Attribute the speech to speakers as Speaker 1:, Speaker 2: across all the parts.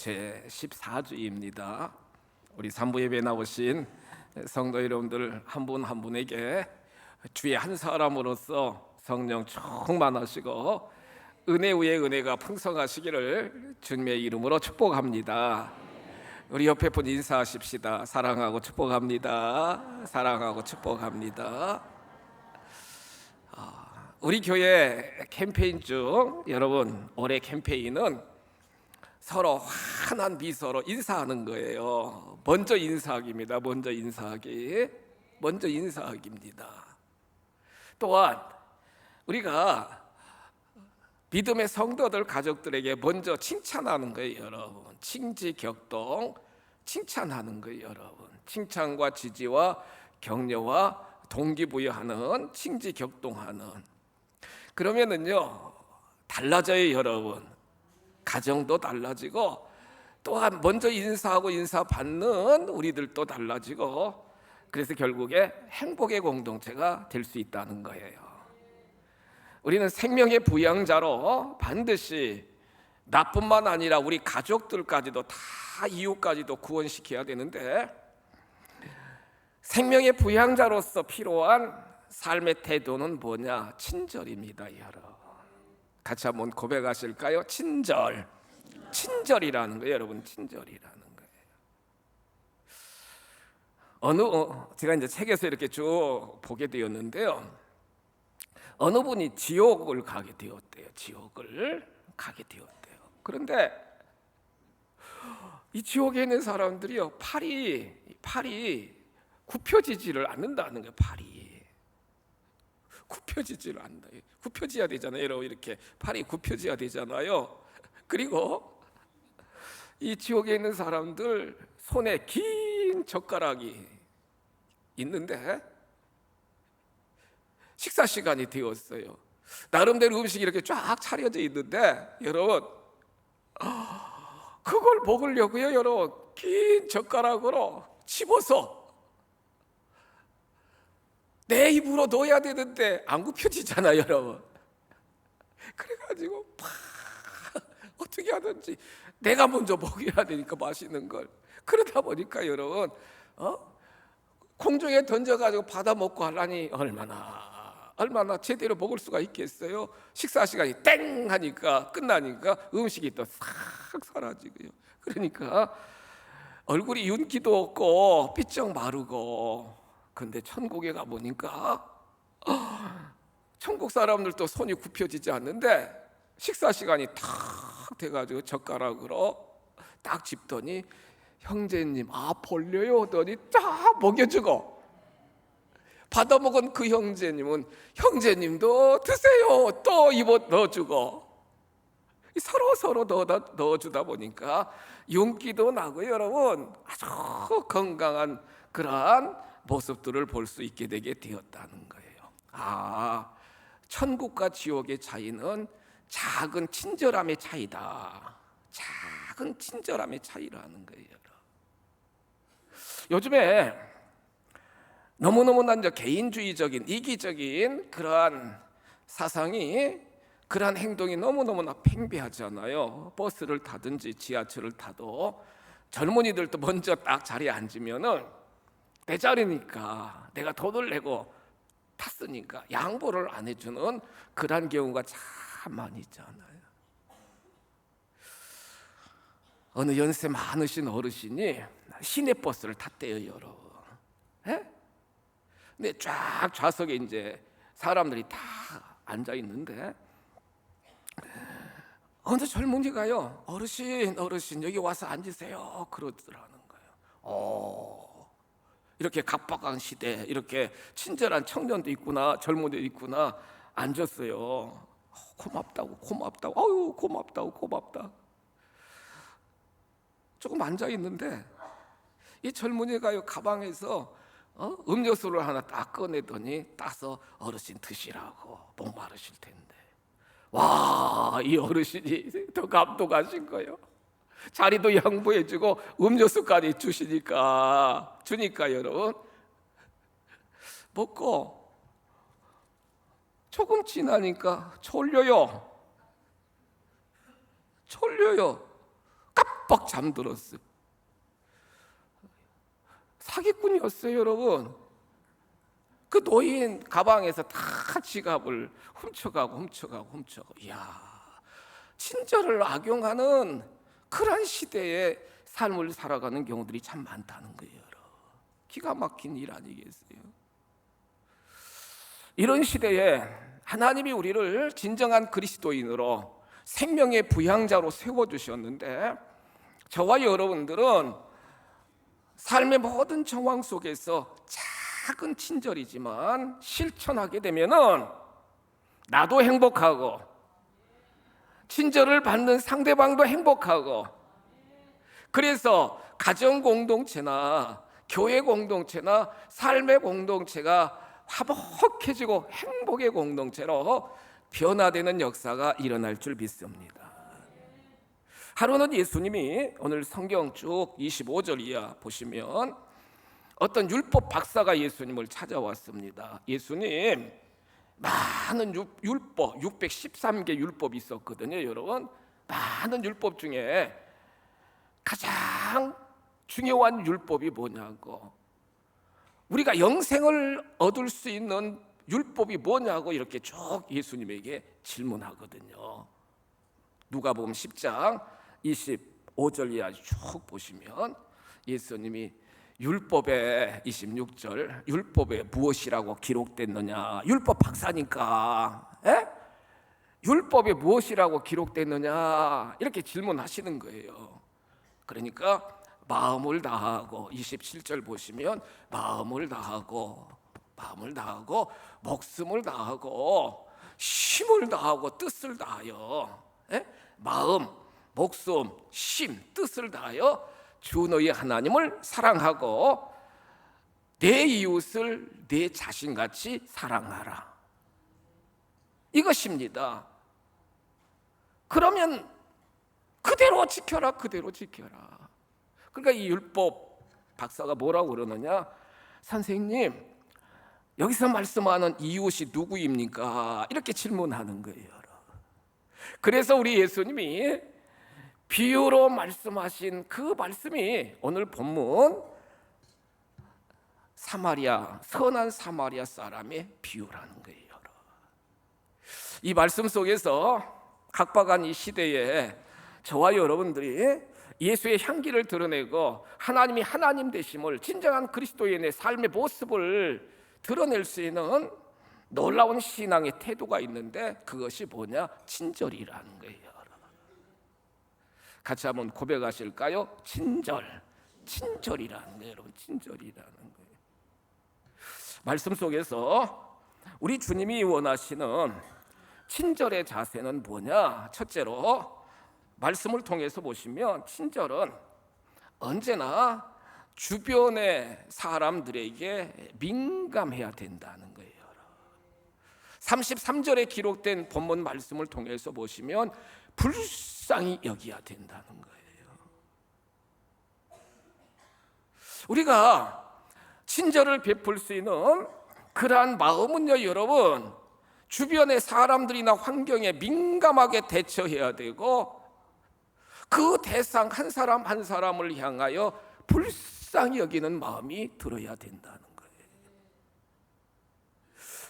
Speaker 1: 제 14주입니다. 우리 산부 예배 나오신 성도 여러분들 한 분 한 분에게 주의 한 사람으로서 성령 충만하시고 은혜 위에 은혜가 풍성하시기를 주님의 이름으로 축복합니다. 우리 옆에 분 인사하십시다. 사랑하고 축복합니다. 사랑하고 축복합니다. 우리 교회 캠페인 중 여러분 올해 캠페인은 서로 환한 미소로 인사하는 거예요. 먼저 인사하기입니다. 먼저 인사하기입니다. 또한 우리가 믿음의 성도들 가족들에게 먼저 칭찬하는 거예요. 여러분 칭지격동 칭찬하는 거예요. 여러분 칭찬과 지지와 격려와 동기부여하는 칭지격동하는. 그러면은요 달라져요. 여러분 가정도 달라지고 또한 먼저 인사하고 인사받는 우리들도 달라지고, 그래서 결국에 행복의 공동체가 될 수 있다는 거예요. 우리는 생명의 부양자로 반드시 나뿐만 아니라 우리 가족들까지도 다 이웃까지도 구원시켜야 되는데, 생명의 부양자로서 필요한 삶의 태도는 뭐냐? 친절입니다. 여러분 같이 한번 고백하실까요? 친절이라는 거예요. 여러분 친절이라는 거예요. 제가 이제 책에서 이렇게 쭉 보게 되었는데요, 어느 분이 지옥을 가게 되었대요. 그런데 이 지옥에 있는 사람들이요, 팔이 굽혀지지를 않는다는 거예요. 팔이 굽혀지지를 않는다. 굽혀져야 되잖아요. 여러분 이렇게 팔이 굽혀져야 되잖아요. 그리고 이 지옥에 있는 사람들 손에 긴 젓가락이 있는데 식사 시간이 되었어요. 나름대로 음식이 이렇게 쫙 차려져 있는데 여러분 그걸 먹으려고요. 여러분 긴 젓가락으로 집어서 내 입으로 넣어야 되는데 안 굽혀지잖아요. 여러분 그래가지고 어떻게 하든지 내가 먼저 먹여야 되니까 맛있는 걸. 그러다 보니까 여러분 공중에 던져가지고 받아 먹고 하려니 얼마나 제대로 먹을 수가 있겠어요. 식사 시간이 땡 하니까 끝나니까 음식이 또 싹 사라지고요. 그러니까 얼굴이 윤기도 없고 삐쩍 마르고. 근데 천국에 가보니까 천국 사람들도 손이 굽혀지지 않는데 식사 시간이 탁 돼가지고 젓가락으로 딱 집더니 형제님 벌려요 하더니 딱 먹여주고, 받아먹은 그 형제님도 드세요 또 입어 넣어주고, 서로 넣어주다 보니까 윤기도 나고 여러분 아주 건강한 그러한 모습들을 볼 수 있게 되게 되었다는 거예요. 천국과 지옥의 차이는 작은 친절함의 차이다. 작은 친절함의 차이라는 거예요. 요즘에 너무너무나 개인주의적인 이기적인 그러한 사상이, 그러한 행동이 너무너무나 팽배하잖아요. 버스를 타든지 지하철을 타도 젊은이들도 먼저 딱 자리에 앉으면은 내 자리니까 내가 돈을 내고 탔으니까 양보를 안 해주는 그런 경우가 참 많이 있잖아요. 어느 연세 많으신 어르신이 시내버스를 탔대요. 여러분 근데 쫙 좌석에 이제 사람들이 다 앉아 있는데 어느 젊은이가요, 어르신 여기 와서 앉으세요 그러더라는 거예요. 이렇게 각박한 시대 이렇게 친절한 청년도 있구나, 젊은이도 있구나. 앉았어요. 고맙다고 아유 고맙다. 조금 앉아 있는데 이 젊은이가요 가방에서 음료수를 하나 딱 꺼내더니 따서 어르신 드시라고, 목마르실 텐데. 와, 이 어르신이 더 감동하신 거예요. 자리도 양보해주고 음료수까지 주니까 여러분 먹고 조금 지나니까 졸려요. 퍽 잠들었어요. 사기꾼이었어요, 여러분. 그 노인 가방에서 다 지갑을 훔쳐가고. 이야, 친절을 악용하는 그런 시대의 삶을 살아가는 경우들이 참 많다는 거예요. 기가 막힌 일 아니겠어요? 이런 시대에 하나님이 우리를 진정한 그리스도인으로 생명의 부양자로 세워주셨는데, 저와 여러분들은 삶의 모든 정황 속에서 작은 친절이지만 실천하게 되면은 나도 행복하고 친절을 받는 상대방도 행복하고, 그래서 가정 공동체나 교회 공동체나 삶의 공동체가 화목해지고 행복의 공동체로 변화되는 역사가 일어날 줄 믿습니다. 하루는 예수님이 오늘 성경 쭉 25절 이하 보시면 어떤 율법 박사가 예수님을 찾아왔습니다. 예수님, 많은 율법, 613개 율법이 있었거든요. 여러분, 많은 율법 중에 가장 중요한 율법이 뭐냐고, 우리가 영생을 얻을 수 있는 율법이 뭐냐고 이렇게 쭉 예수님에게 질문하거든요. 누가복음 10장 25절 이하 쭉 보시면 예수님이 율법에 26절, 율법에 무엇이라고 기록됐느냐, 율법 박사니까 율법에 무엇이라고 기록됐느냐 이렇게 질문하시는 거예요. 그러니까 마음을 다하고, 27절 보시면 마음을 다하고 목숨을 다하고 힘을 다하고 뜻을 다하여, 마음, 목숨, 심, 뜻을 다하여 주 너희 하나님을 사랑하고 내 이웃을 내 자신같이 사랑하라, 이것입니다. 그러면 그대로 지켜라. 그러니까 이 율법 박사가 뭐라고 그러느냐, 선생님, 여기서 말씀하는 이웃이 누구입니까? 이렇게 질문하는 거예요. 그래서 우리 예수님이 비유로 말씀하신 그 말씀이 오늘 본문 선한 사마리아 사람의 비유라는 거예요. 이 말씀 속에서 각박한 이 시대에 저와 여러분들이 예수의 향기를 드러내고 하나님이 하나님 되심을, 진정한 그리스도인의 삶의 모습을 드러낼 수 있는 놀라운 신앙의 태도가 있는데, 그것이 뭐냐? 친절이라는 거예요. 같이 한번 고백하실까요? 친절이라는 거예요. 여러분, 친절이라는 거예요. 말씀 속에서 우리 주님이 원하시는 친절의 자세는 뭐냐? 첫째로 말씀을 통해서 보시면 친절은 언제나 주변의 사람들에게 민감해야 된다는 거예요. 33절에 기록된 본문 말씀을 통해서 보시면 불쌍히 여겨야 된다는 거예요. 우리가 친절을 베풀 수 있는 그러한 마음은요, 여러분, 주변의 사람들이나 환경에 민감하게 대처해야 되고, 그 대상 한 사람 한 사람을 향하여 불쌍히 여기는 마음이 들어야 된다는 거예요.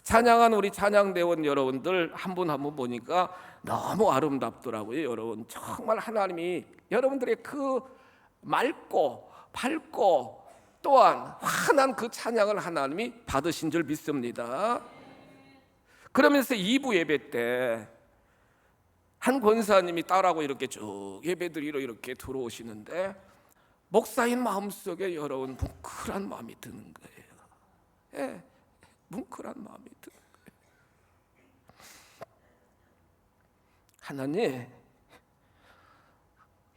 Speaker 1: 찬양한 우리 찬양대원 여러분들 한 분 한 분 보니까 너무 아름답더라고요. 여러분, 정말 하나님이 여러분들의 그 맑고 밝고 또한 환한 그 찬양을 하나님이 받으신 줄 믿습니다. 그러면서 2부 예배 때 한 권사님이 딸하고 이렇게 쭉 예배드리러 이렇게 들어오시는데, 목사인 마음속에 여러분 뭉클한 마음이 드는 거예요. 뭉클한 마음이 드는 거예요. 하나님,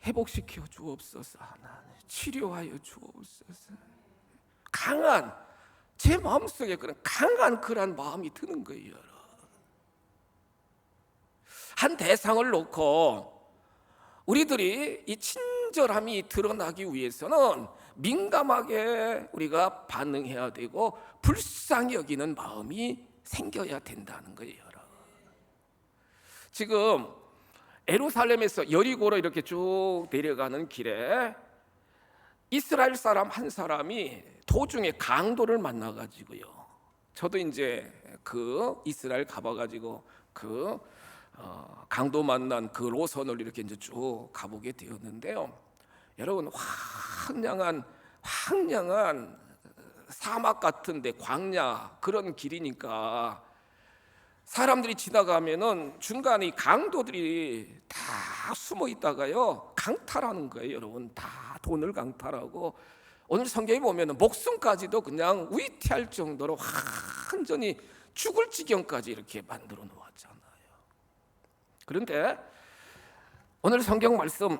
Speaker 1: 회복시켜 주옵소서. 하나님, 치료하여 주옵소서. 제 마음속에 그런 강한 그런 마음이 드는 거예요. 한 대상을 놓고 우리들이 이 친절함이 드러나기 위해서는 민감하게 우리가 반응해야 되고 불쌍히 여기는 마음이 생겨야 된다는 거예요. 지금 예루살렘에서 여리고로 이렇게 쭉 내려가는 길에 이스라엘 사람 한 사람이 도중에 강도를 만나가지고요. 저도 이제 그 이스라엘 가봐가지고 그 강도 만난 그 로선을 이렇게 이제 쭉 가보게 되었는데요. 여러분, 황량한 사막 같은데 광야 그런 길이니까 사람들이 지나가면은 중간에 강도들이 다 숨어 있다가요 강탈하는 거예요. 여러분, 다 돈을 강탈하고 오늘 성경에 보면은 목숨까지도 그냥 위태할 정도로 완전히 죽을 지경까지 이렇게 만들어 놓았잖아요. 그런데 오늘 성경 말씀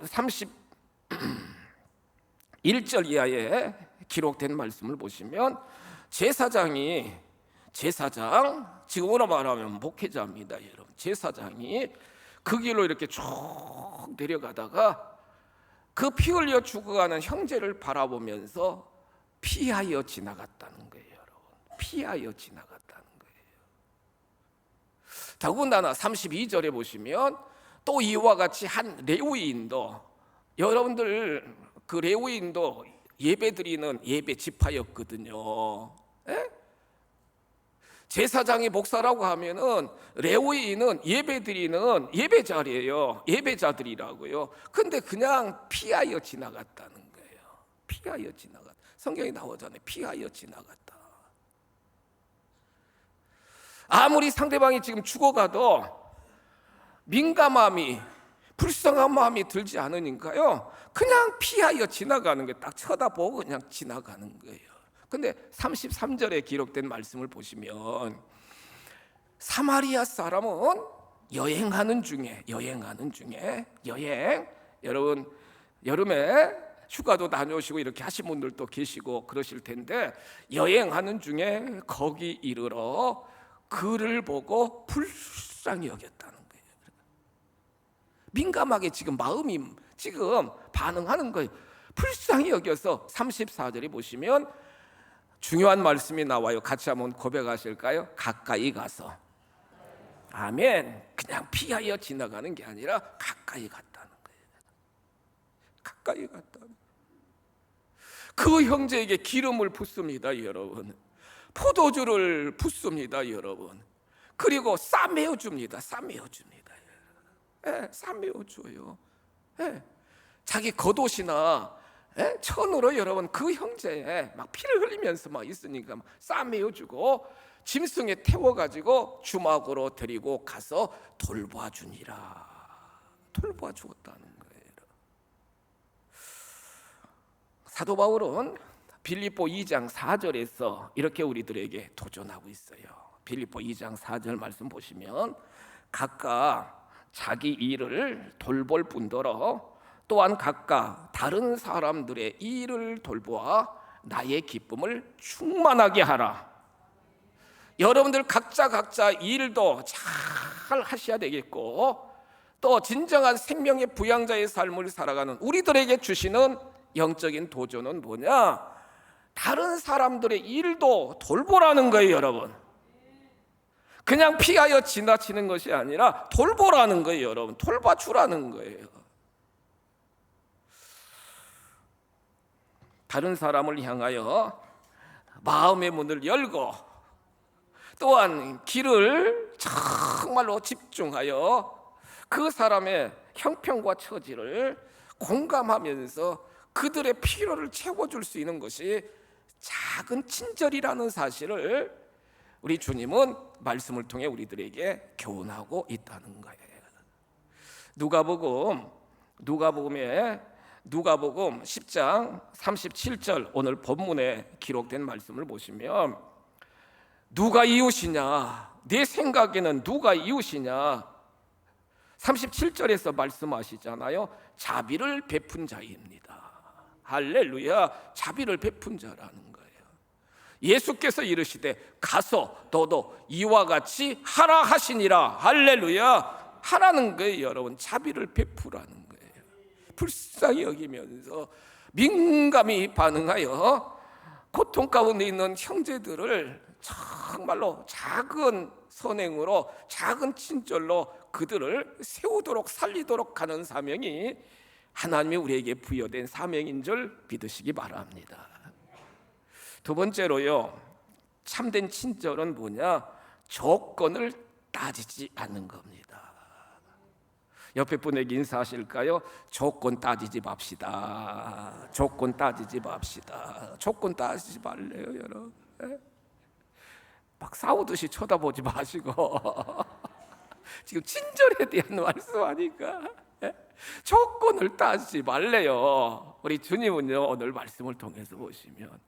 Speaker 1: 31절 이하에 기록된 말씀을 보시면 제사장, 지금으로 말하면 목회자입니다. 여러분, 제사장이 그 길로 이렇게 쭉 내려가다가 그 피 흘려 죽어가는 형제를 바라보면서 피하여 지나갔다는 거예요. 여러분, 피하여 지나갔다는 거예요. 더군다나 32절에 보시면 또 이와 같이 한 레위인도, 여러분들 그 레위인도 예배드리는 예배 지파였거든요. 에? 제사장이 목사라고 하면은 레위인은 예배드리는 예배자리예요. 예배자들이라고요. 근데 그냥 피하여 지나갔다는 거예요. 피하여 지나갔다. 성경에 나오잖아요. 피하여 지나갔다. 아무리 상대방이 지금 죽어가도 민감함이, 불쌍한 마음이 들지 않으니까요 그냥 피하여 지나가는 거예요. 딱 쳐다보고 그냥 지나가는 거예요. 근데 33절에 기록된 말씀을 보시면 사마리아 사람은 여행하는 중에 여러분 여름에 휴가도 다녀오시고 이렇게 하신 분들도 계시고 그러실 텐데 여행하는 중에 거기 이르러 그를 보고 불쌍히 여겼다는 거예요. 민감하게 지금 마음이 지금 반응하는 거예요. 불쌍히 여겨서 34절에 보시면 중요한 말씀이 나와요. 같이 한번 고백하실까요? 가까이 가서. 아멘. 그냥 피하여 지나가는 게 아니라 가까이 갔다는 거예요. 가까이 갔다는 거예요. 그 형제에게 기름을 붓습니다, 여러분. 포도주를 붓습니다, 여러분. 그리고 싸매어 줍니다. 예, 싸매어 줘요. 예. 자기 겉옷이나 천으로 여러분 그 형제에 막 피를 흘리면서 막 있으니까 싸매어 주고 짐승에 태워가지고 주막으로 데리고 가서 돌봐주니라. 돌봐 주었다는 거예요. 사도 바울은 빌립보 2장 4절에서 이렇게 우리들에게 도전하고 있어요. 빌립보 2장 4절 말씀 보시면 각각 자기 일을 돌볼 뿐더러 또한 각각 다른 사람들의 일을 돌보아 나의 기쁨을 충만하게 하라. 여러분들 각자 일도 잘 하셔야 되겠고 또 진정한 생명의 부양자의 삶을 살아가는 우리들에게 주시는 영적인 도전은 뭐냐? 다른 사람들의 일도 돌보라는 거예요, 여러분. 그냥 피하여 지나치는 것이 아니라 돌보라는 거예요, 여러분. 돌봐주라는 거예요. 다른 사람을 향하여 마음의 문을 열고 또한 길을 정말로 집중하여 그 사람의 형편과 처지를 공감하면서 그들의 필요를 채워줄 수 있는 것이 작은 친절이라는 사실을 우리 주님은 말씀을 통해 우리들에게 교훈하고 있다는 거예요. 누가복음 10장 37절 오늘 본문에 기록된 말씀을 보시면 누가 이웃이냐? 내 생각에는 누가 이웃이냐? 37절에서 말씀하시잖아요. 자비를 베푼 자입니다. 할렐루야. 자비를 베푼 자라는 거예요. 예수께서 이르시되 가서 너도 이와 같이 하라 하시니라. 할렐루야. 하라는 거예요, 여러분. 자비를 베푸라는 거예요. 불쌍히 여기면서 민감히 반응하여 고통 가운데 있는 형제들을 정말로 작은 선행으로 작은 친절로 그들을 세우도록 살리도록 하는 사명이 하나님이 우리에게 부여된 사명인 줄 믿으시기 바랍니다. 두 번째로요, 참된 친절은 뭐냐? 조건을 따지지 않는 겁니다. 옆에 분에게 인사하실까요? 조건 따지지 맙시다. 조건 따지지 맙시다. 조건 따지지 말래요, 여러분. 막 싸우듯이 쳐다보지 마시고 지금 친절에 대한 말씀하니까 조건을 따지지 말래요. 우리 주님은요, 오늘 말씀을 통해서 보시면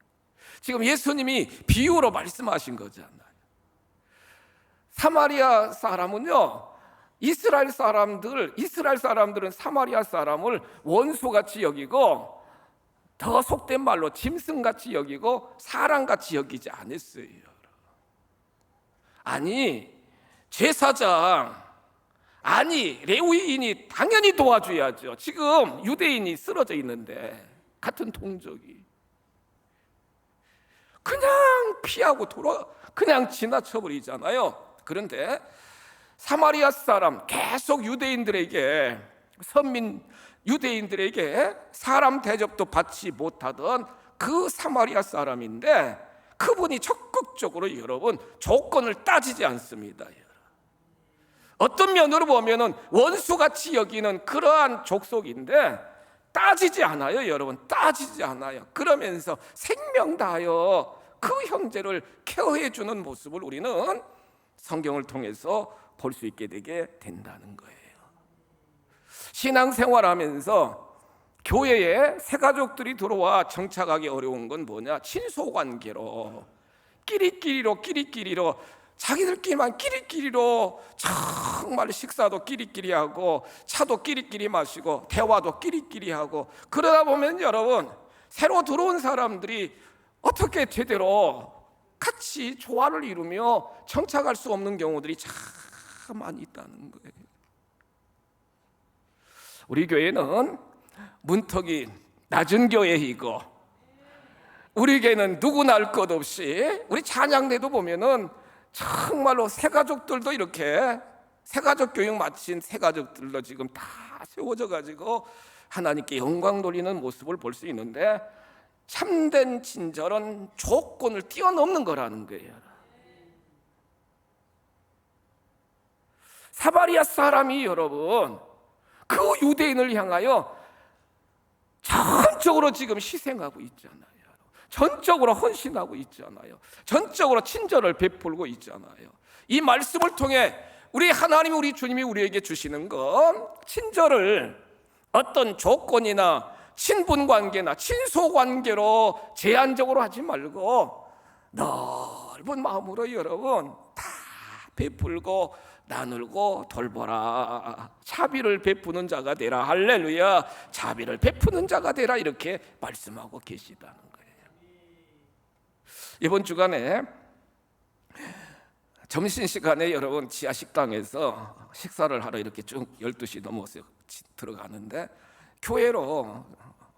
Speaker 1: 지금 예수님이 비유로 말씀하신 거잖아요. 사마리아 사람은요, 이스라엘 사람들은 사마리아 사람을 원수같이 여기고, 더 속된 말로 짐승같이 여기고 사람같이 여기지 않았어요. 아니, 제사장, 아니 레위인이 당연히 도와줘야죠. 지금 유대인이 쓰러져 있는데, 같은 동족이 그냥 피하고 그냥 지나쳐버리잖아요. 그런데 사마리아 사람, 계속 유대인들에게, 선민 유대인들에게 사람 대접도 받지 못하던 그 사마리아 사람인데, 그분이 적극적으로 여러분 조건을 따지지 않습니다. 어떤 면으로 보면은 원수같이 여기는 그러한 족속인데 따지지 않아요, 여러분. 따지지 않아요. 그러면서 생명 다하여 그 형제를 케어해 주는 모습을 우리는 성경을 통해서 볼 수 있게 되게 된다는 거예요. 신앙생활하면서 교회에 새 가족들이 들어와 정착하기 어려운 건 뭐냐? 친소관계로, 끼리끼리로 자기들끼리만 끼리끼리로 정말 식사도 끼리끼리 하고, 차도 끼리끼리 마시고, 대화도 끼리끼리 하고, 그러다 보면 여러분, 새로 들어온 사람들이 어떻게 제대로 같이 조화를 이루며 정착할 수 없는 경우들이 참 많이 있다는 거예요. 우리 교회는 문턱이 낮은 교회이고, 우리 교회는 누구나 할 것 없이, 우리 찬양대도 보면은 정말로 새가족들도 이렇게 새가족 교육 마친 새가족들도 지금 다 세워져 가지고 하나님께 영광 돌리는 모습을 볼 수 있는데, 참된 친절은 조건을 뛰어넘는 거라는 거예요. 사마리아 사람이 여러분 그 유대인을 향하여 전적으로 지금 희생하고 있잖아요. 전적으로 헌신하고 있잖아요. 전적으로 친절을 베풀고 있잖아요. 이 말씀을 통해 우리 하나님, 우리 주님이 우리에게 주시는 건, 친절을 어떤 조건이나 친분관계나 친소관계로 제한적으로 하지 말고 넓은 마음으로 여러분 다 베풀고 나누고 돌보라. 자비를 베푸는 자가 되라. 할렐루야. 자비를 베푸는 자가 되라. 이렇게 말씀하고 계시다는 거예요. 이번 주간에 점심시간에 여러분 지하 식당에서 식사를 하러 이렇게 쭉 12시 넘어서 들어가는데, 교회로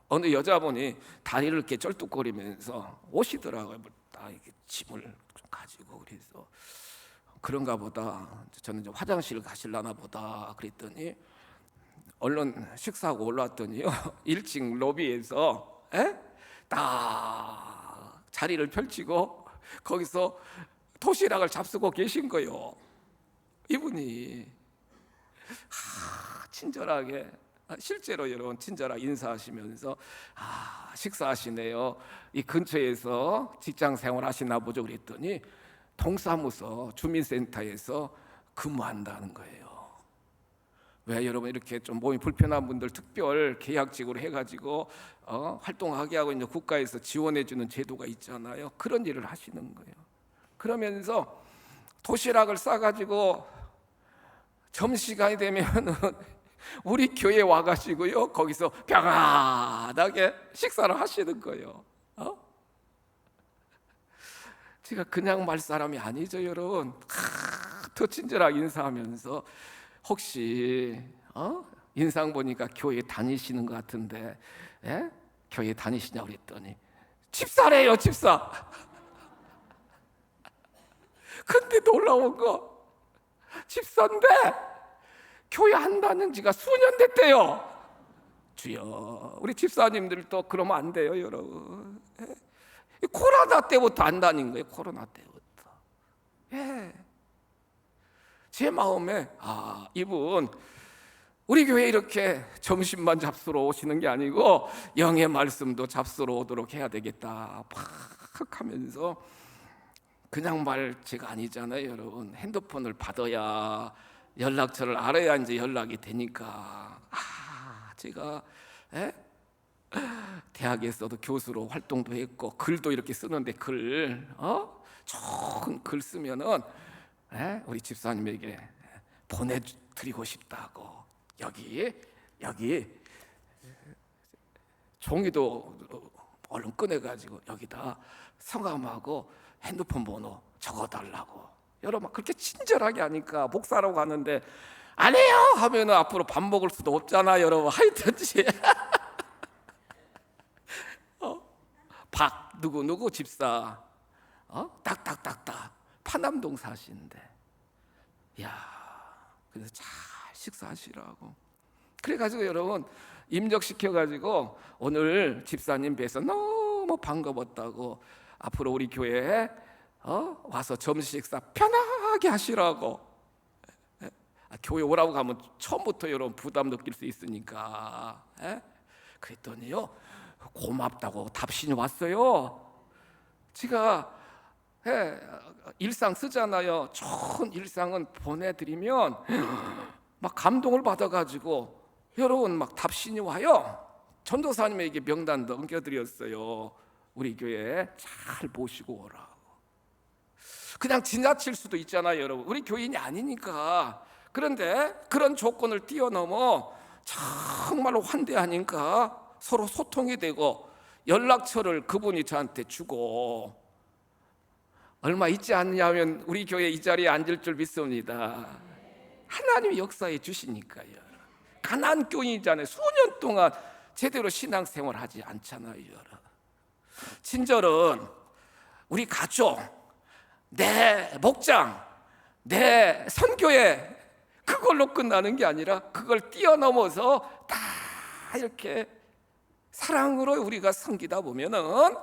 Speaker 1: 어느 여자분이 다리를 이렇게 쩔뚝거리면서 오시더라고요. 다 이렇게 짐을 가지고. 그래서 그런가 보다, 저는 좀 화장실 가실라나 보다 그랬더니, 얼른 식사하고 올라왔더니요, 1층 로비에서 딱 자리를 펼치고 거기서 도시락을 잡수고 계신 거예요. 이분이 친절하게, 실제로 여러분 친절하게 인사하시면서 식사하시네요, 이 근처에서 직장 생활 하시나 보죠 그랬더니, 동사무소 주민센터에서 근무한다는 거예요. 왜 여러분 이렇게 좀 몸이 불편한 분들 특별 계약직으로 해가지고 활동하게 하고 있는 국가에서 지원해주는 제도가 있잖아요. 그런 일을 하시는 거예요. 그러면서 도시락을 싸가지고 점심시간이 되면은 우리 교회 와가지고요, 거기서 평안하게 식사를 하시는 거예요. 제가 그냥 말 사람이 아니죠, 여러분. 더 친절하게 인사하면서, 혹시 인상 보니까 교회 다니시는 것 같은데, 교회 다니시냐고 그랬더니 집사래요, 집사. 근데 놀라운 거, 집사인데 교회 한다는 지가 수년 됐대요. 주여, 우리 집사님들도 그러면 안 돼요, 여러분. 코로나 때부터 안 다닌 거예요. 코로나 때부터. 예. 제 마음에 이분 우리 교회 이렇게 점심만 잡수러 오시는 게 아니고 영의 말씀도 잡수러 오도록 해야 되겠다 팍 하면서, 그냥 말제가 아니잖아요, 여러분. 핸드폰을 받아야, 연락처를 알아야 이제 연락이 되니까. 제가 대학에서도 교수로 활동도 했고 글도 이렇게 쓰는데 좋은 글 쓰면은 우리 집사님에게 보내드리고 싶다고. 여기 종이도 얼른 꺼내가지고 여기다 성함하고 핸드폰 번호 적어달라고. 여러분, 그렇게 친절하게 하니까 목사라고 하는데 안 해요 하면은 앞으로 밥 먹을 수도 없잖아, 여러분. 하여튼지 박 누구 집사 딱딱딱딱 파남동 사시는데, 야, 그래서 잘 식사하시라고. 그래가지고 여러분 임적시켜가지고 오늘 집사님 뵈서 너무 반가웠다고, 앞으로 우리 교회에 와서 점심 식사 편하게 하시라고. 교회 오라고 하면 처음부터 여러분 부담 느낄 수 있으니까. 그랬더니요, 고맙다고 답신이 왔어요. 제가 일상 쓰잖아요. 좋은 일상은 보내드리면 막 감동을 받아가지고 여러분 막 답신이 와요. 전도사님에게 명단 넘겨드렸어요. 우리 교회에 잘 모시고 오라고. 그냥 지나칠 수도 있잖아요, 여러분. 우리 교인이 아니니까. 그런데 그런 조건을 뛰어넘어 정말로 환대하니까 서로 소통이 되고, 연락처를 그분이 저한테 주고, 얼마 있지 않냐면 우리 교회 이 자리에 앉을 줄 믿습니다. 하나님이 역사해 주시니까요. 가난한 교인이잖아요. 수년 동안 제대로 신앙생활 하지 않잖아요. 친절은 우리 가족, 내 목장, 내 선교회 그걸로 끝나는 게 아니라 그걸 뛰어넘어서 다 이렇게 사랑으로 우리가 섬기다 보면은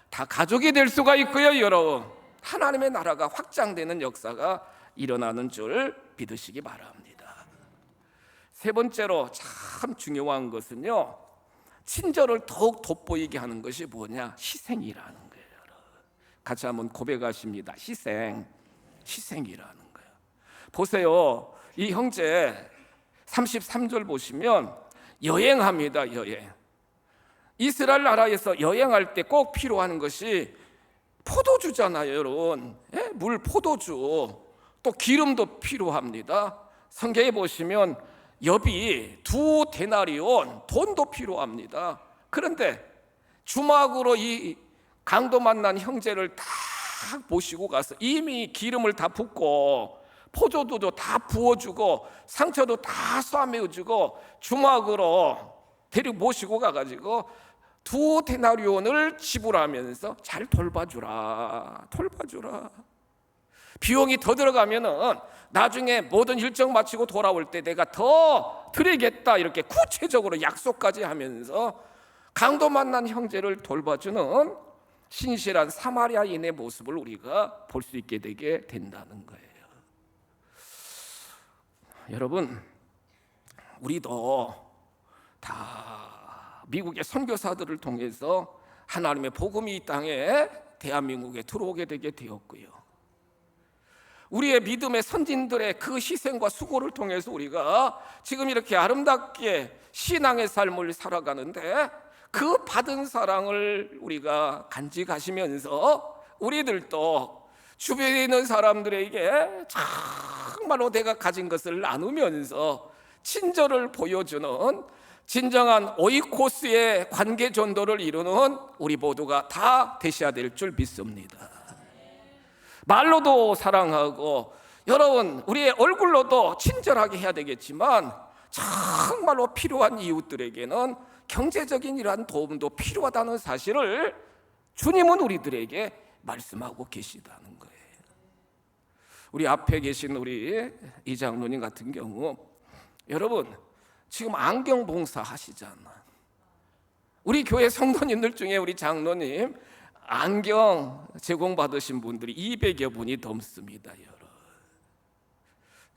Speaker 1: 다 가족이 될 수가 있고요, 여러분. 하나님의 나라가 확장되는 역사가 일어나는 줄 믿으시기 바랍니다. 세 번째로 참 중요한 것은요, 친절을 더욱 돋보이게 하는 것이 뭐냐? 희생이라는 거예요. 같이 한번 고백하십니다. 희생이라는 거예요. 보세요, 이 형제 33절 보시면 여행합니다. 여행. 이스라엘 나라에서 여행할 때 꼭 필요한 것이 포도주잖아요, 여러분. 물, 포도주, 또 기름도 필요합니다. 성경에 보시면 엽이 2데나리온, 돈도 필요합니다. 그런데 주막으로 이 강도 만난 형제를 다 모시고 가서 이미 기름을 다 붓고 포도주도 다 부어주고 상처도 다 쏴매어주고 주막으로 데리고 모시고 가가지고 2데나리온을 지불하면서 잘 돌봐주라. 비용이 더 들어가면은 나중에 모든 일정 마치고 돌아올 때 내가 더 드리겠다, 이렇게 구체적으로 약속까지 하면서 강도 만난 형제를 돌봐주는 신실한 사마리아인의 모습을 우리가 볼 수 있게 되게 된다는 거예요. 여러분, 우리도 다 미국의 선교사들을 통해서 하나님의 복음이 이 땅에 대한민국에 들어오게 되게 되었고요. 우리의 믿음의 선진들의 그 희생과 수고를 통해서 우리가 지금 이렇게 아름답게 신앙의 삶을 살아가는데, 그 받은 사랑을 우리가 간직하시면서 우리들도 주변에 있는 사람들에게 정말로 내가 가진 것을 나누면서 친절을 보여주는 진정한 오이코스의 관계 전도를 이루는 우리 모두가 다 되셔야 될 줄 믿습니다. 말로도 사랑하고, 여러분, 우리의 얼굴로도 친절하게 해야 되겠지만, 정말로 필요한 이웃들에게는 경제적인 이러한 도움도 필요하다는 사실을 주님은 우리들에게 말씀하고 계시다는 거예요. 우리 앞에 계신 우리 이 장로님 같은 경우 여러분 지금 안경 봉사 하시잖아. 우리 교회 성도님들 중에 우리 장로님 안경 제공받으신 분들이 200여 분이 넘습니다. 여러분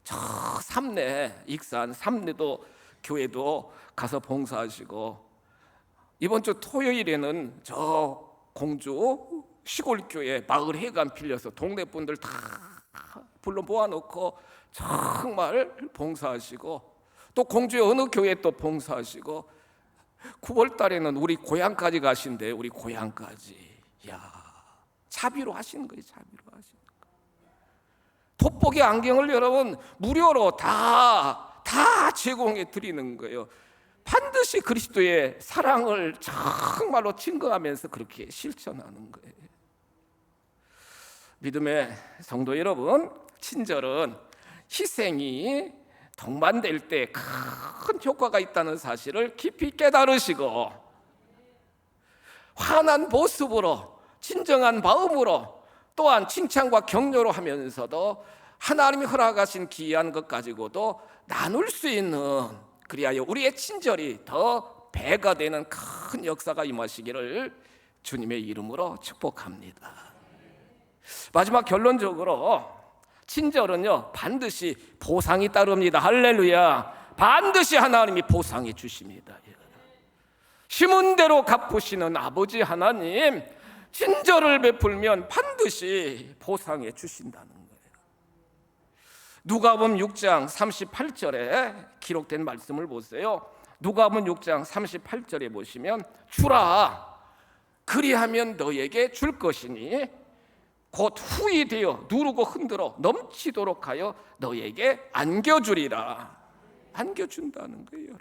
Speaker 1: 저 삼내 익산 삼내도 교회도 가서 봉사하시고, 이번 주 토요일에는 저 공주 시골교회 마을 회관 빌려서 동네 분들 다 불러 모아놓고 정말 봉사하시고, 또 공주의 어느 교회 또 봉사하시고, 9월 달에는 우리 고향까지 가신대. 우리 고향까지. 야, 자비로 하시는 거예요. 자비로 하시는 거예요. 돋보기 안경을 여러분 무료로 다 제공해 드리는 거예요. 반드시 그리스도의 사랑을 정말로 증거하면서 그렇게 실천하는 거예요. 믿음의 성도 여러분, 친절은 희생이 동반될 때 큰 효과가 있다는 사실을 깊이 깨달으시고, 환한 모습으로 진정한 마음으로 또한 칭찬과 격려로 하면서도 하나님이 허락하신 귀한 것 가지고도 나눌 수 있는, 그리하여 우리의 친절이 더 배가 되는 큰 역사가 임하시기를 주님의 이름으로 축복합니다. 마지막 결론적으로 친절은요 반드시 보상이 따릅니다. 할렐루야. 반드시 하나님이 보상해 주십니다. 심은 대로 갚으시는 아버지 하나님, 친절을 베풀면 반드시 보상해 주신다는 거예요. 누가복음 6장 38절에 기록된 말씀을 보세요. 누가복음 6장 38절에 보시면 주라 그리하면 너에게 줄 것이니 곧 후히 되어 누르고 흔들어 넘치도록 하여 너에게 안겨주리라. 안겨준다는 거예요.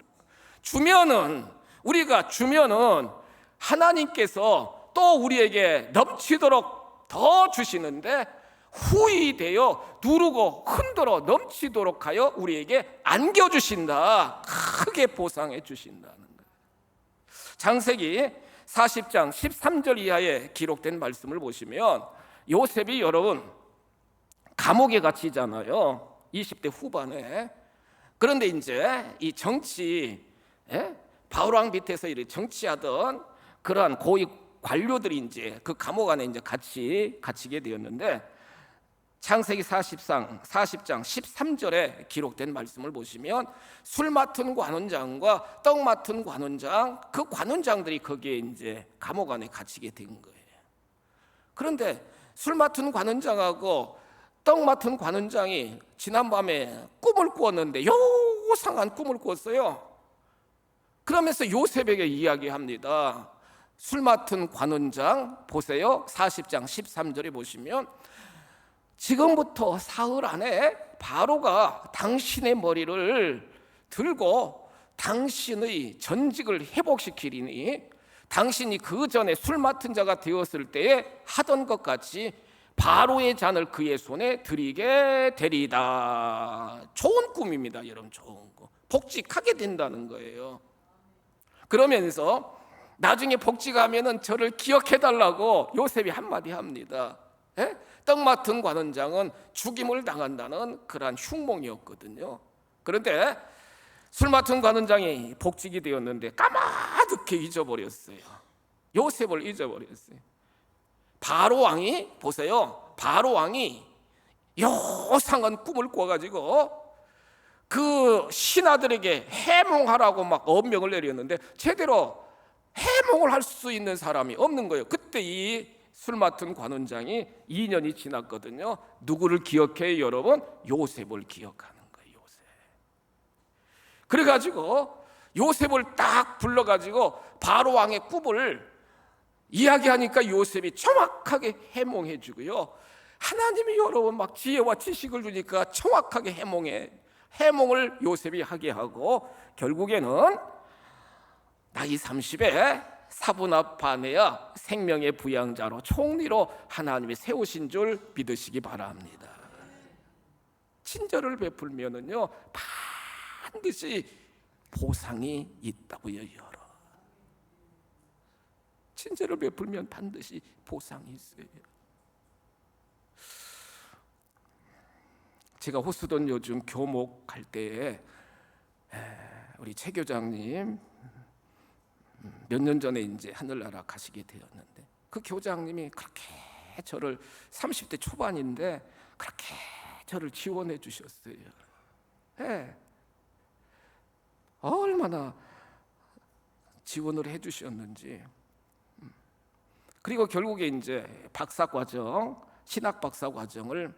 Speaker 1: 주면은, 우리가 주면은 하나님께서 또 우리에게 넘치도록 더 주시는데, 후히 되어 누르고 흔들어 넘치도록 하여 우리에게 안겨주신다. 크게 보상해 주신다는 거예요. 창세기 40장 13절 이하에 기록된 말씀을 보시면 요셉이 여러분 감옥에 갇히잖아요. 20대 후반에. 그런데 이제 이 정치, 바울왕 밑에서 이렇게 정치하던 그러한 고위 관료들이 이제 그 감옥 안에 이제 갇히게 되었는데, 창세기 40장 13절에 기록된 말씀을 보시면 술 맡은 관원장과 떡 맡은 관원장, 그 관원장들이 거기에 이제 감옥 안에 갇히게 된 거예요. 그런데 술 맡은 관원장하고 떡 맡은 관원장이 지난밤에 꿈을 꾸었는데 요상한 꿈을 꾸었어요. 그러면서 요셉에게 이야기합니다. 술 맡은 관원장 보세요. 40장 13절에 보시면 지금부터 사흘 안에 바로가 당신의 머리를 들고 당신의 전직을 회복시키리니 당신이 그 전에 술 맡은 자가 되었을 때에 하던 것 같이 바로의 잔을 그의 손에 드리게 되리다. 좋은 꿈입니다, 여러분. 좋은 꿈. 복직하게 된다는 거예요. 그러면서 나중에 복직하면은 저를 기억해 달라고 요셉이 한마디 합니다. 떡 맡은 관원장은 죽임을 당한다는 그러한 흉몽이었거든요. 그런데 술 맡은 관원장이 복직이 되었는데 까마득히 잊어버렸어요. 요셉을 잊어버렸어요. 바로 왕이 보세요. 바로 왕이 요상한 꿈을 꿔가지고 그 신하들에게 해몽하라고 막 엄명을 내렸는데 제대로 해몽을 할 수 있는 사람이 없는 거예요. 그때 이 술 맡은 관원장이 2년이 지났거든요. 누구를 기억해요, 여러분? 요셉을 기억하는 거예요. 요셉. 그래가지고 요셉을 딱 불러가지고 바로 왕의 꿈을 이야기하니까 요셉이 정확하게 해몽해 주고요. 하나님이 여러분 막 지혜와 지식을 주니까 정확하게 해몽을 요셉이 하게 하고, 결국에는 나이 30에 사분합하내야 생명의 부양자로 총리로 하나님이 세우신 줄 믿으시기 바랍니다. 친절을 베풀면은요 반드시 보상이 있다고요. 여러분, 친절을 베풀면 반드시 보상이 있어요. 제가 호수돈 요즘 교목 갈 때에 우리 최 교장님 몇 년 전에 이제 하늘나라 가시게 되었는데 그 교장님이 그렇게 저를 30대 초반인데 그렇게 저를 지원해 주셨어요. 얼마나 지원을 해 주셨는지. 그리고 결국에 이제 박사과정, 신학 박사과정을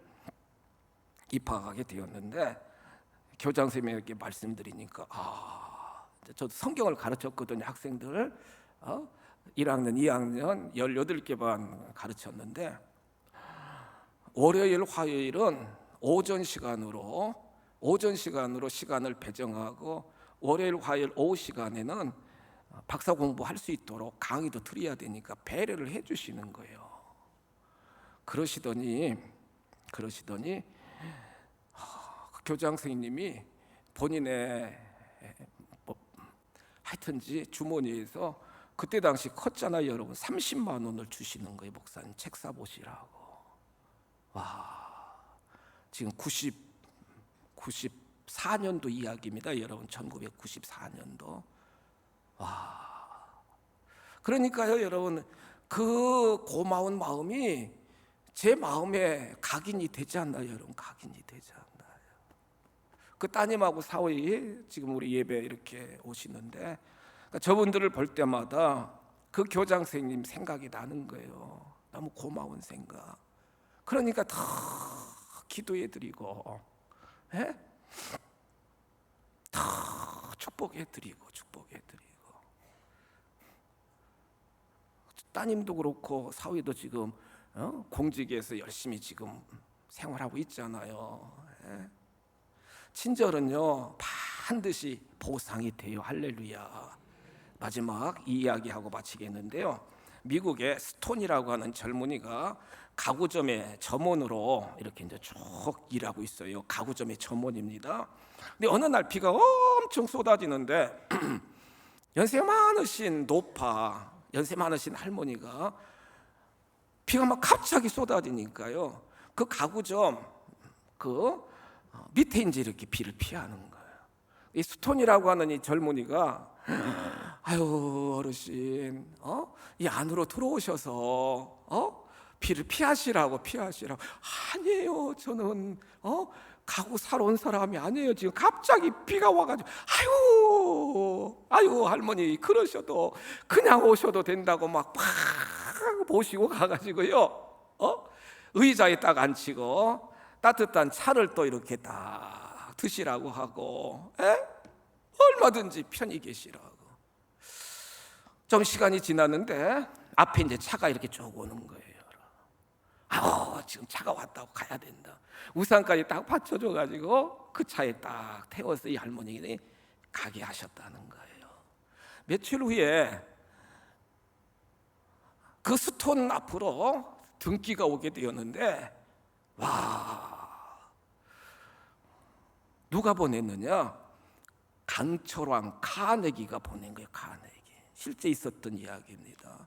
Speaker 1: 입학하게 되었는데 교장 선생님에게 말씀드리니까 저도 성경을 가르쳤거든요. 학생들 1학년, 2학년 18개 반 가르쳤는데 월요일, 화요일은 오전 시간으로 시간을 배정하고 월요일, 화요일 오후 시간에는 박사 공부할 수 있도록 강의도 드려야 되니까 배려를 해주시는 거예요. 그러시더니 그 교장 선생님이 본인의 하여튼지 주머니에서 그때 당시 컸잖아요, 여러분. 30만 원을 주시는 거예요. 목사님 책 사보시라고. 지금 94년도 이야기입니다, 여러분. 1994년도. 그러니까요, 여러분, 그 고마운 마음이 제 마음에 각인이 되지 않나요, 여러분? 각인이 되지 않나요? 그 따님하고 사위 지금 우리 예배 이렇게 오시는데 그러니까 저분들을 볼 때마다 그 교장 선생님 생각이 나는 거예요. 너무 고마운 생각. 그러니까 더 기도해드리고, 더 축복해드리고. 따님도 그렇고 사위도 지금 공직에서 열심히 지금 생활하고 있잖아요. 친절은요 반드시 보상이 돼요. 할렐루야. 마지막 이 이야기하고 마치겠는데요. 미국의 스톤이라고 하는 젊은이가 가구점의 점원으로 이렇게 이제 쭉 일하고 있어요. 가구점의 점원입니다. 근데 어느 날 비가 엄청 쏟아지는데 연세 많으신 할머니가 비가 막 갑자기 쏟아지니까요. 그 가구점 그 밑에 이제 이렇게 비를 피하는 거예요. 이 스톤이라고 하는 이 젊은이가 아유 어르신, 이 안으로 들어오셔서 비를 피하시라고. 아니에요, 저는 가구 사러 온 사람이 아니에요. 지금 갑자기 비가 와가지고 아유 할머니 그러셔도 그냥 오셔도 된다고 막 모시고 가가지고요. 의자에 딱 앉히고 따뜻한 차를 또 이렇게 딱 드시라고 하고, 얼마든지 편히 계시라고. 좀 시간이 지났는데 앞에 이제 차가 이렇게 쭉 오는 거예요. 지금 차가 왔다고 가야 된다. 우산까지 딱 받쳐줘가지고 그 차에 딱 태워서 이 할머니가 가게 하셨다는 거예요. 며칠 후에 그 스톤 앞으로 등기가 오게 되었는데 누가 보냈느냐? 강철왕 카네기가 보낸 거예요. 카네기. 실제 있었던 이야기입니다.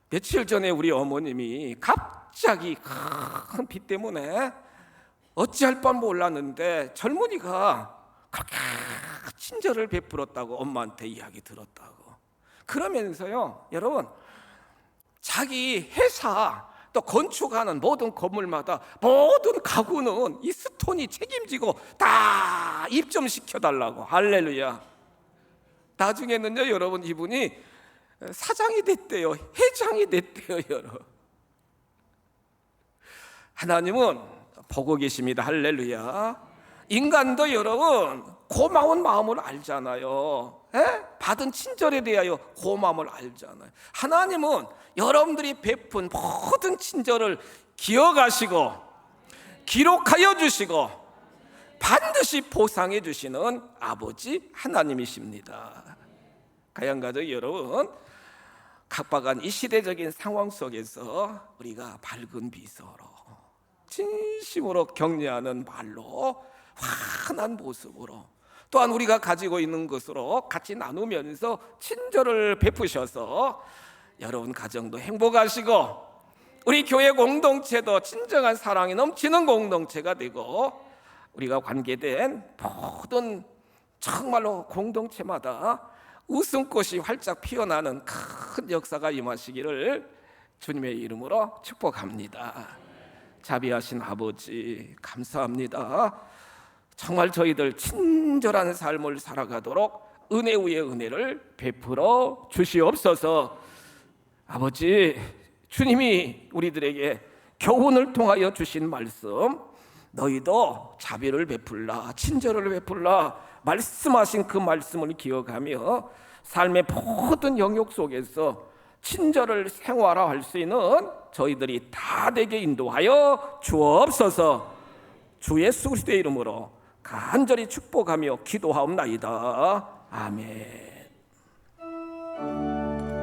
Speaker 1: 며칠 전에 우리 어머님이 갑자기 큰 비 때문에 어찌할 뻔 몰랐는데 젊은이가 그렇게 친절을 베풀었다고 엄마한테 이야기 들었다고. 그러면서요, 여러분, 자기 회사 또 건축하는 모든 건물마다 모든 가구는 이 스톤이 책임지고 다 입점시켜달라고. 할렐루야. 나중에는요, 여러분, 이분이 사장이 됐대요. 회장이 됐대요, 여러분. 하나님은 보고 계십니다. 할렐루야. 인간도 여러분 고마운 마음을 알잖아요. 받은 친절에 대하여 고마움을 알잖아요. 하나님은 여러분들이 베푼 모든 친절을 기억하시고 기록하여 주시고 반드시 보상해 주시는 아버지 하나님이십니다. 가양가족 여러분, 각박한 이 시대적인 상황 속에서 우리가 밝은 미소로 진심으로 격려하는 말로 환한 모습으로 또한 우리가 가지고 있는 것으로 같이 나누면서 친절을 베푸셔서 여러분 가정도 행복하시고 우리 교회 공동체도 진정한 사랑이 넘치는 공동체가 되고 우리가 관계된 모든 정말로 공동체마다 웃음꽃이 활짝 피어나는 큰 역사가 임하시기를 주님의 이름으로 축복합니다. 자비하신 아버지 감사합니다. 정말 저희들 친절한 삶을 살아가도록 은혜 위에 은혜를 베풀어 주시옵소서. 아버지, 주님이 우리들에게 교훈을 통하여 주신 말씀, 너희도 자비를 베풀라, 친절을 베풀라 말씀하신 그 말씀을 기억하며 삶의 모든 영역 속에서 친절을 생활화할 수 있는 저희들이 다 되게 인도하여 주옵소서. 주 예수 그리스도의 이름으로 간절히 축복하며 기도하옵나이다. 아멘.